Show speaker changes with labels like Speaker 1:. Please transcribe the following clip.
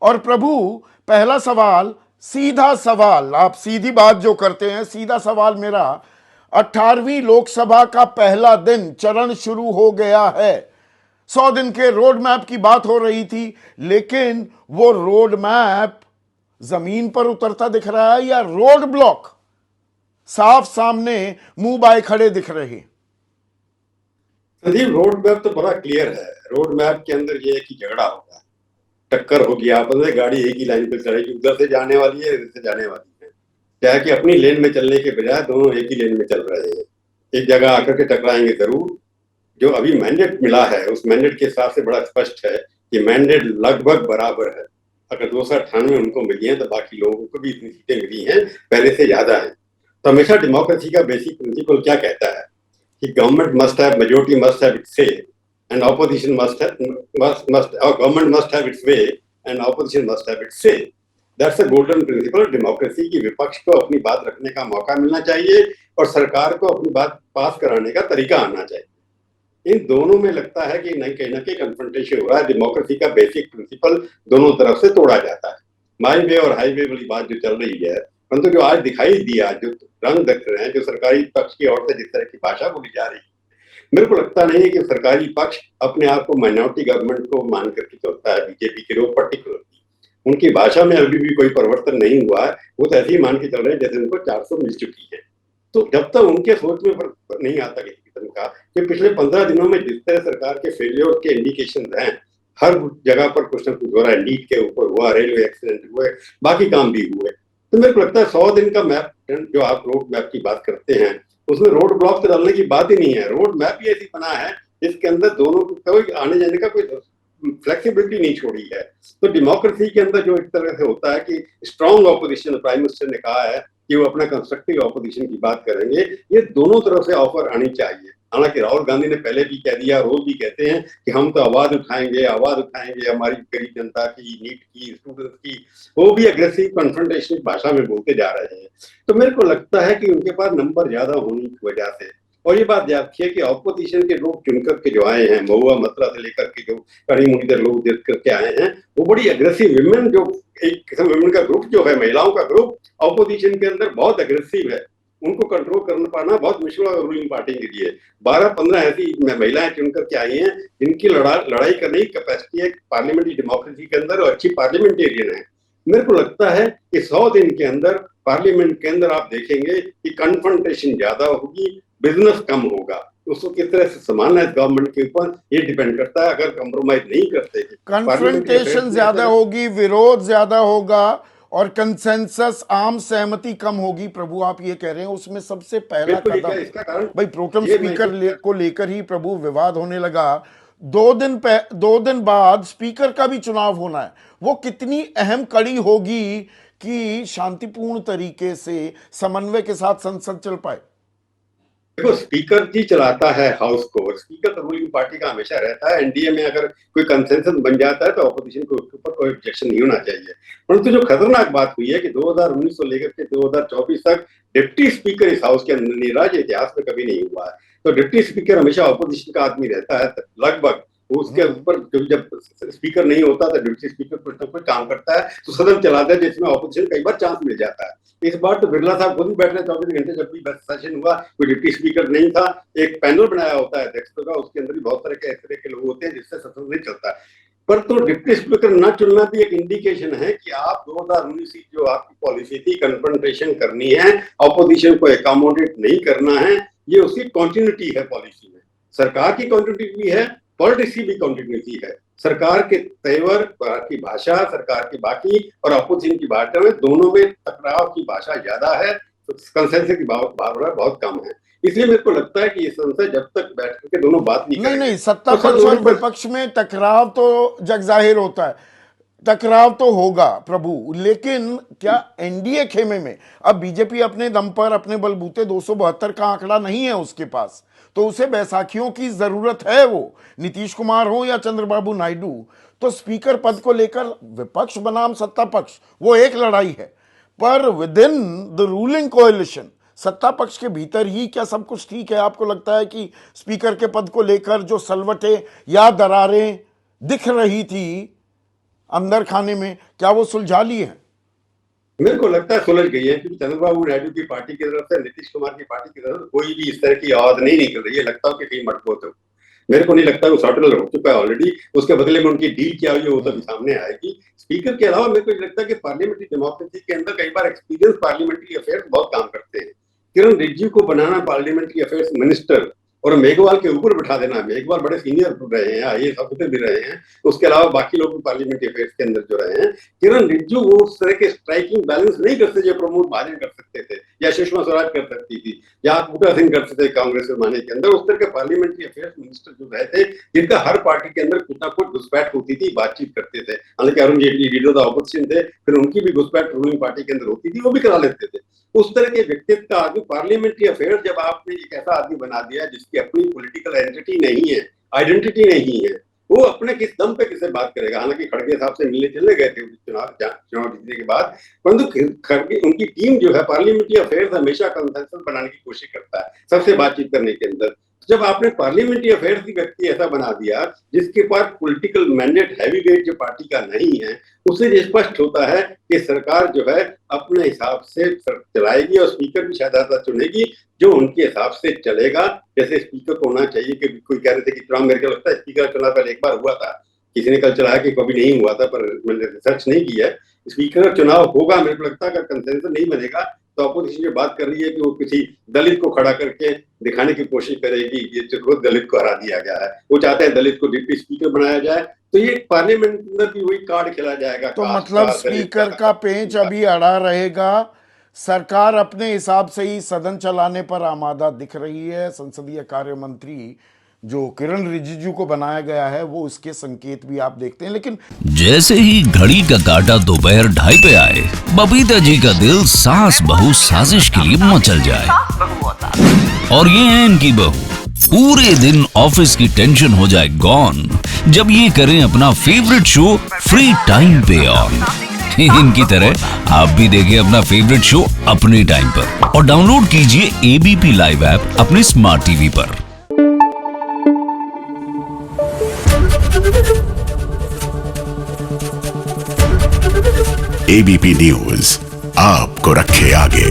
Speaker 1: और प्रभु, पहला सवाल, सीधा सवाल, आप सीधी बात जो करते हैं, सीधा सवाल मेरा, 18वीं लोकसभा का पहला दिन चरण शुरू हो गया है। 100 दिन के रोड मैप की बात हो रही थी, लेकिन वो रोड मैप जमीन पर उतरता दिख रहा है या रोड ब्लॉक साफ सामने मुंह बाए खड़े दिख रहे हैं?
Speaker 2: संदीप, रोड मैप तो बड़ा क्लियर है। रोड मैप के अंदर ये है कि झगड़ा होगा, टक्कर होगी, आपस में गाड़ी एक ही लाइन पर चढ़ेगी, उधर से जाने वाली है, इधर से जाने वाली है। क्या है कि अपनी लेन में चलने के बजाय दोनों एक ही लेन में चल रहे हैं, एक जगह आकर के टकराएंगे जरूर। जो अभी मैंडेट मिला है उस मैंडेट के हिसाब से बड़ा स्पष्ट है कि मैंडेट लगभग बराबर है। अगर 298 उनको मिली है तो बाकी लोगों को भी इतनी सीटें मिली हैं, पहले से ज्यादा है। तो हमेशा डेमोक्रेसी का बेसिक प्रिंसिपल क्या कहता है कि government must have majority, must have its say, and opposition government must have its way and opposition must have its say. That's a golden principle democracy की। विपक्ष को अपनी बात रखने का मौका मिलना चाहिए और सरकार को अपनी बात पास कराने का तरीका आना चाहिए। इन दोनों में लगता है कि नहीं, कहीं ना कहीं कन्फ्रंटेशन हो रहा है। डेमोक्रेसी का बेसिक प्रिंसिपल दोनों तरफ से तोड़ा जाता है। माई वे और हाईवे वाली बात जो चल रही है, परंतु जो आज दिखाई दिया, जो रंग दिख रहे हैं, जो सरकारी पक्ष की ओर से जिस तरह की भाषा बोली जा रही है, मेरे को लगता नहीं है कि सरकारी पक्ष अपने आप को माइनॉरिटी गवर्नमेंट को मान करके चलता है। बीजेपी के लोग पर्टिकुलरली, उनकी भाषा में अभी भी कोई परिवर्तन नहीं हुआ है। वो तो ऐसे ही मान के चल रहे हैं जैसे उनको 400 मिल चुकी है। तो जब तक उनके सोच में नहीं आता किसी किस्म का कि पिछले 15 दिनों में जिस तरह सरकार के फेलियर के इंडिकेशन हैं, हर जगह पर कुछ न कुछ हो रहा है। नीट के ऊपर हुआ, रेलवे एक्सीडेंट हुए, बाकी काम भी हुए। तो मेरे को लगता है 100 दिन का मैप, जो आप रोड मैप की बात करते हैं, उसमें रोड ब्लॉक डालने की बात ही नहीं है। रोड मैप ही ऐसी बना है जिसके अंदर दोनों को कोई आने जाने का कोई फ्लेक्सिबिलिटी नहीं छोड़ी है। तो डेमोक्रेसी के अंदर जो एक तरह से होता है कि स्ट्रॉन्ग ऑपोजिशन, प्राइम मिनिस्टर ने कहा है कि वो अपना कंस्ट्रक्टिव ऑपोजिशन की बात करेंगे, ये दोनों तरफ से ऑफर आनी चाहिए। हालांकि राहुल गांधी ने पहले भी कह दिया, रोज भी कहते हैं कि हम तो आवाज उठाएंगे हमारी गरीब जनता की, नीट की, स्टूडेंट्स की। वो भी अग्रेसिव कन्फ्रंटेशन भाषा में बोलते जा रहे हैं। तो मेरे को लगता है कि उनके पास नंबर ज्यादा होने की वजह से, और ये बात याद रखिए कि ऑपोजिशन के लोग चुनकर के जो आए हैं, महुआ मतला से लेकर के जो कड़ी मुनीदर लोग देख करके आए हैं, वो बड़ी अग्रेसिव विमेन, जो एक किस्म विमेन का ग्रुप जो है, महिलाओं का ग्रुप ऑपोजिशन के अंदर बहुत अग्रेसिव है। उनको कंट्रोल कर पाना बहुत मुश्किल है रूलिंग पार्टी के लिए। 12-15 ऐसी महिलाएं चुनकर के आई हैं जिनकी लड़ाई करने की कैपेसिटी है पार्लियामेंट्री डेमोक्रेसी के अंदर, और अच्छी पार्लियामेंटेरियन है। मेरे को लगता है कि 100 दिन के अंदर पार्लियामेंट के अंदर आप देखेंगे कि कन्फ्रंटेशन ज्यादा होगी, बिजनेस कम होगा। उसको किस तरह से संभालना है गवर्नमेंट के ऊपर, ये डिपेंड करता है। अगर कंप्रोमाइज नहीं करते,
Speaker 1: कन्फ्रंटेशन ज्यादा होगी, विरोध ज्यादा होगा और कंसेंसस, आम सहमति कम होगी। प्रभु, आप ये कह रहे हैं उसमें सबसे पहला कदम,
Speaker 2: इसका कारण
Speaker 1: भाई प्रोटेम स्पीकर को लेकर ही प्रभु विवाद होने लगा। 2 दिन बाद स्पीकर का भी चुनाव होना है। वो कितनी अहम कड़ी होगी कि शांतिपूर्ण तरीके से समन्वय के साथ संसद चल पाए?
Speaker 2: देखो, स्पीकर जी चलाता है हाउस को, और स्पीकर तो रूलिंग पार्टी का हमेशा रहता है। एनडीए में अगर कोई कंसेंसस बन जाता है तो ऑपोजिशन को उसके ऊपर कोई ऑब्जेक्शन नहीं होना चाहिए। परंतु जो खतरनाक बात हुई है कि 2019 से लेकर के 2024 तक डिप्टी स्पीकर इस हाउस के अंदर नहीं रहा, जो इतिहास में कभी नहीं हुआ है। तो डिप्टी स्पीकर हमेशा ऑपोजिशन का आदमी रहता है लगभग। उसके ऊपर जब स्पीकर नहीं होता तो डिप्टी स्पीकर कुछ ना कुछ काम करता है, तो सदन चलाता है, जिसमें ऑपोजिशन कई बार चांस मिल जाता है। इस बार तो बिरला साहब खुद ही बैठ रहे 24 घंटे। जब भी सेशन हुआ, कोई डिप्टी स्पीकर नहीं था। एक पैनल बनाया होता है अध्यक्षों का, उसके अंदर भी बहुत तरह के लोग होते हैं, जिससे सदन नहीं चलता। पर तो डिप्टी स्पीकर न चुनना भी एक इंडिकेशन है कि आप 2019 की जो आपकी पॉलिसी थी, कन्फ्रंटेशन करनी है, ऑपोजिशन को एकोमोडेट नहीं करना है, ये उसकी कंटिन्यूटी है पॉलिसी में। सरकार की कंटिन्यूटी भी है, पॉलिटिक्स की भी कंटिन्यूटी है। सरकार के तेवर की भाषा, सरकार की बाकी और अपोजिशन की भाषा में, दोनों में टकराव की भाषा ज्यादा है, कंसेंसस की भावना बहुत कम है। इसलिए मेरे को लगता है कि ये संसद जब तक बैठ करके दोनों बात नहीं करेंगे,
Speaker 1: नहीं, सत्ता पक्ष और विपक्ष में टकराव तो जग जाहिर होता है, टकराव तो होगा प्रभु। लेकिन क्या एनडीए खेमे में अब बीजेपी अपने दम पर, अपने बलबूते 272 का आंकड़ा नहीं है उसके पास, तो उसे बैसाखियों की जरूरत है। वो नीतीश कुमार हो या चंद्रबाबू नायडू, तो स्पीकर पद को लेकर विपक्ष बनाम सत्ता पक्ष वो एक लड़ाई है। पर with in the ruling coalition, सत्ता पक्ष के भीतर ही क्या सब कुछ ठीक है? आपको लगता है कि स्पीकर के पद को लेकर जो सलवटें या दरारें दिख रही थी, अंदर खाने में, क्या वो सुलझा लिए हैं?
Speaker 2: मेरे को लगता है सुलझ गई है, क्योंकि चंद्रबाबू नायडू की पार्टी की तरफ से, नीतीश कुमार की पार्टी की तरफ से कोई भी इस तरह की आवाज नहीं निकल रही है। लगता हो कि कहीं मटकोत हो। मेरे को नहीं लगता वो सॉर्टल हो चुका है ऑलरेडी। उसके बदले में उनकी डील क्या हुई है वो तभी सामने आएगी। स्पीकर के अलावा मेरे को नहीं लगता कि पार्लियामेंट्री डेमोक्रेसी के अंदर कई बार एक्सपीरियंस पार्लियामेंट्री अफेयर्स बहुत काम करते हैं। किरण रिजिजू को बनाना पार्लियामेंट्री अफेयर्स मिनिस्टर और मेघवाल के ऊपर बिठा देना। मेघवाल बड़े सीनियर रहे हैं, आईएएस ऑफिसर भी रहे हैं, उसके अलावा बाकी लोग भी पार्लियामेंट्री अफेयर्स के अंदर जो रहे हैं। किरण रिजिजू वो उस तरह के स्ट्राइकिंग बैलेंस नहीं करते जो प्रमोद महाजन कर सकते थे, या सुषमा स्वराज कर सकती थी, या बूटा सिंह कर सकते थे कांग्रेस के जमाने के अंदर। उस तरह के पार्लियामेंट्री अफेयर्स मिनिस्टर जो रहे थे, जिनका हर पार्टी के अंदर कुछ ना कुछ घुसपैठ होती थी, बातचीत करते थे। हालांकि Arun Jaitley leader of opposition थे, फिर उनकी भी घुसपैठ रूलिंग पार्टी के अंदर होती थी, वो भी करा लेते थे। उस तरह के व्यक्तित्व का आदमी पार्लियामेंट्री अफेयर्स जब आपने एक ऐसा आदमी बना दिया जिसकी अपनी पॉलिटिकल एंटिटी नहीं है, आइडेंटिटी नहीं है, वो अपने किस दम पे किससे बात करेगा। हालांकि खड़गे साहब से मिलने चले गए थे चुनाव जीतने के बाद, परंतु खड़गे उनकी टीम जो है पार्लियामेंट्री अफेयर्स हमेशा कंसेंसस बनाने की कोशिश करता है सबसे बातचीत करने के अंदर। जब आपने पार्लियामेंट्री अफेयर्स की व्यक्ति ऐसा बना दिया जिसके पास पॉलिटिकल मैंडेट हैवी वेट जो पार्टी का नहीं है, उससे स्पष्ट होता है कि सरकार जो है अपने हिसाब से चलाएगी और स्पीकर भी शायद ऐसा चुनेगी जो उनके हिसाब से चलेगा। जैसे स्पीकर को होना चाहिए कि कोई कह रहे थे कि चुनाव, मेरे को लगता है स्पीकर का चुनाव पहले एक बार हुआ था, किसी ने कल चलाया कि कभी नहीं हुआ था, पर मैंने रिसर्च नहीं की है। स्पीकर का चुनाव होगा, मेरे को लगता है अगर कंसेंसस नहीं बनेगा तो अपोजिशन जो बात कर रही है कि वो किसी दलित को खड़ा करके दिखाने की कोशिश करेगी कि ये खुद दलित को हरा दिया गया है, वो चाहते हैं दलित को डिप्टी स्पीकर बनाया जाए, तो ये पार्लियामेंट के अंदर भी वही कार्ड खेला जाएगा।
Speaker 1: तो मतलब स्पीकर का पेंच अभी अड़ा रहेगा। सरकार अपने हिसाब से ही सदन चलाने पर आमादा दिख रही है। संसदीय कार्य मंत्री जो किरण रिजिजू को बनाया गया है वो इसके संकेत भी आप देखते हैं। लेकिन
Speaker 3: जैसे ही घड़ी का काटा दोपहर 2:30 पे आए, बबीता जी का दिल सास बहू साजिश के लिए मचल जाए। और ये है इनकी बहू, पूरे दिन ऑफिस की टेंशन हो जाए गॉन जब ये करें अपना फेवरेट शो फ्री टाइम पे ऑन। इनकी तरह आप भी देखिए अपना फेवरेट शो अपने टाइम पर और डाउनलोड कीजिए एबीपी लाइव ऐप अपने स्मार्ट टीवी पर।
Speaker 4: एबीपी न्यूज आपको रखे आगे।